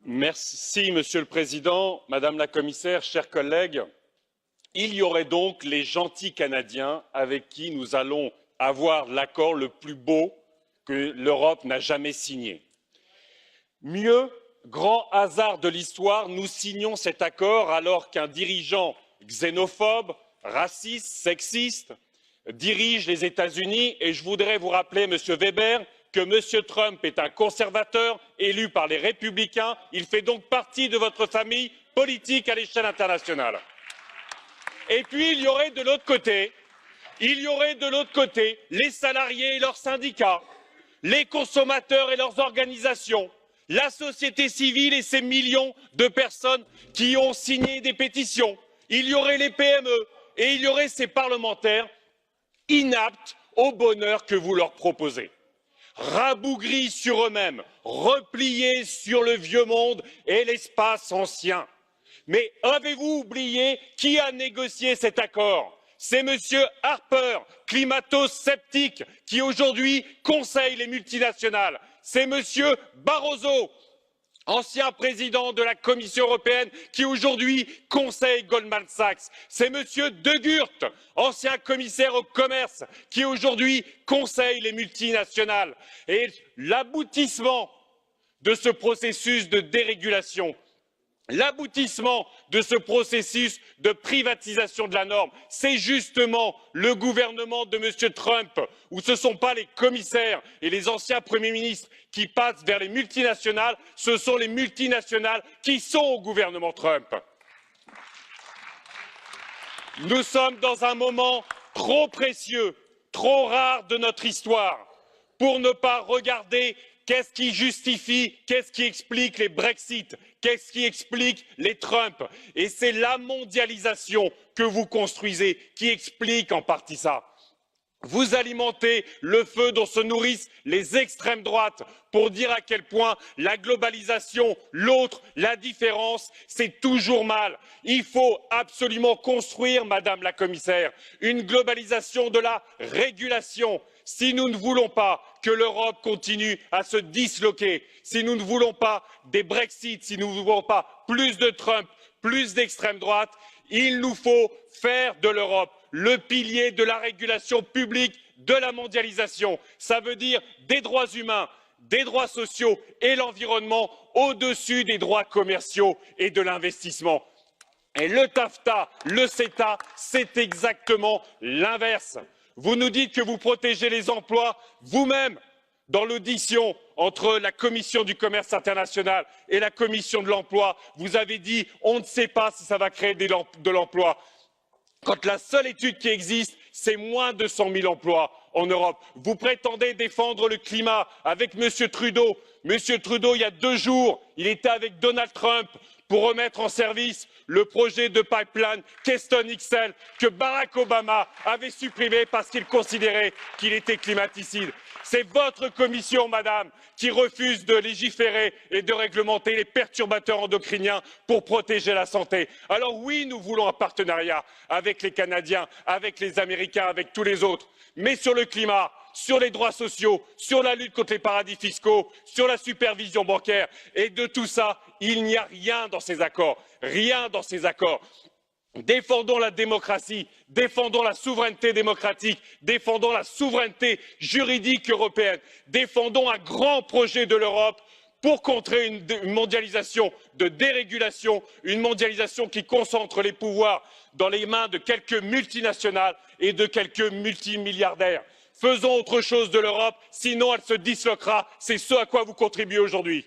Monsieur le Président, Madame la Commissaire, chers collègues. Il y aurait donc les gentils Canadiens avec qui nous allons avoir l'accord le plus beau que l'Europe n'a jamais signé. Mieux, grand hasard de l'histoire, nous signons cet accord alors qu'un dirigeant xénophobe, raciste, sexiste dirige les États-Unis et je voudrais vous rappeler, Monsieur Weber, que M. Trump est un conservateur élu par les Républicains. Il fait donc partie de votre famille politique à l'échelle internationale. Et puis, il y aurait de l'autre côté les salariés et leurs syndicats, les consommateurs et leurs organisations, la société civile et ces millions de personnes qui ont signé des pétitions. Il y aurait les PME et il y aurait ces parlementaires inaptes au bonheur que vous leur proposez. Rabougris sur eux-mêmes, repliés sur le vieux monde et l'espace ancien. Mais avez-vous oublié qui a négocié cet accord? C'est M. Harper, climato-sceptique, qui aujourd'hui conseille les multinationales. C'est M. Barroso, ancien président de la Commission européenne, qui aujourd'hui conseille Goldman Sachs. C'est M. De Gucht, ancien commissaire au commerce, qui aujourd'hui conseille les multinationales. Et l'aboutissement de ce processus de dérégulation, l'aboutissement de ce processus de privatisation de la norme, c'est justement le gouvernement de M. Trump, où ce ne sont pas les commissaires et les anciens premiers ministres qui passent vers les multinationales, ce sont les multinationales qui sont au gouvernement Trump. Nous sommes dans un moment trop précieux, trop rare de notre histoire, pour ne pas regarder qu'est-ce qui justifie, qu'est-ce qui explique les Brexit, qu'est-ce qui explique les Trump? Et c'est la mondialisation que vous construisez qui explique en partie ça. Vous alimentez le feu dont se nourrissent les extrêmes droites pour dire à quel point la globalisation, l'autre, la différence, c'est toujours mal. Il faut absolument construire, Madame la Commissaire, une globalisation de la régulation. Si nous ne voulons pas que l'Europe continue à se disloquer, si nous ne voulons pas des Brexit, si nous ne voulons pas plus de Trump, plus d'extrême droite, il nous faut faire de l'Europe le pilier de la régulation publique de la mondialisation. Ça veut dire des droits humains, des droits sociaux et l'environnement au-dessus des droits commerciaux et de l'investissement. Et le TAFTA, le CETA, c'est exactement l'inverse. Vous nous dites que vous protégez les emplois vous-même. Dans l'audition entre la Commission du commerce international et la Commission de l'emploi, vous avez dit on ne sait pas si ça va créer de l'emploi. Quand la seule étude qui existe, c'est moins de 100 000 emplois en Europe. Vous prétendez défendre le climat avec M. Trudeau. M. Trudeau, il y a 2 jours, il était avec Donald Trump pour remettre en service le projet de pipeline Keystone XL que Barack Obama avait supprimé parce qu'il considérait qu'il était climaticide. C'est votre commission, madame, qui refuse de légiférer et de réglementer les perturbateurs endocriniens pour protéger la santé. Alors oui, nous voulons un partenariat avec les Canadiens, avec les Américains, avec tous les autres. Mais sur le climat, sur les droits sociaux, sur la lutte contre les paradis fiscaux, sur la supervision bancaire, et de tout ça, il n'y a rien dans ces accords. Rien dans ces accords. Défendons la démocratie, défendons la souveraineté démocratique, défendons la souveraineté juridique européenne, défendons un grand projet de l'Europe pour contrer une mondialisation de dérégulation, une mondialisation qui concentre les pouvoirs dans les mains de quelques multinationales et de quelques multimilliardaires. Faisons autre chose de l'Europe, sinon elle se disloquera. C'est ce à quoi vous contribuez aujourd'hui.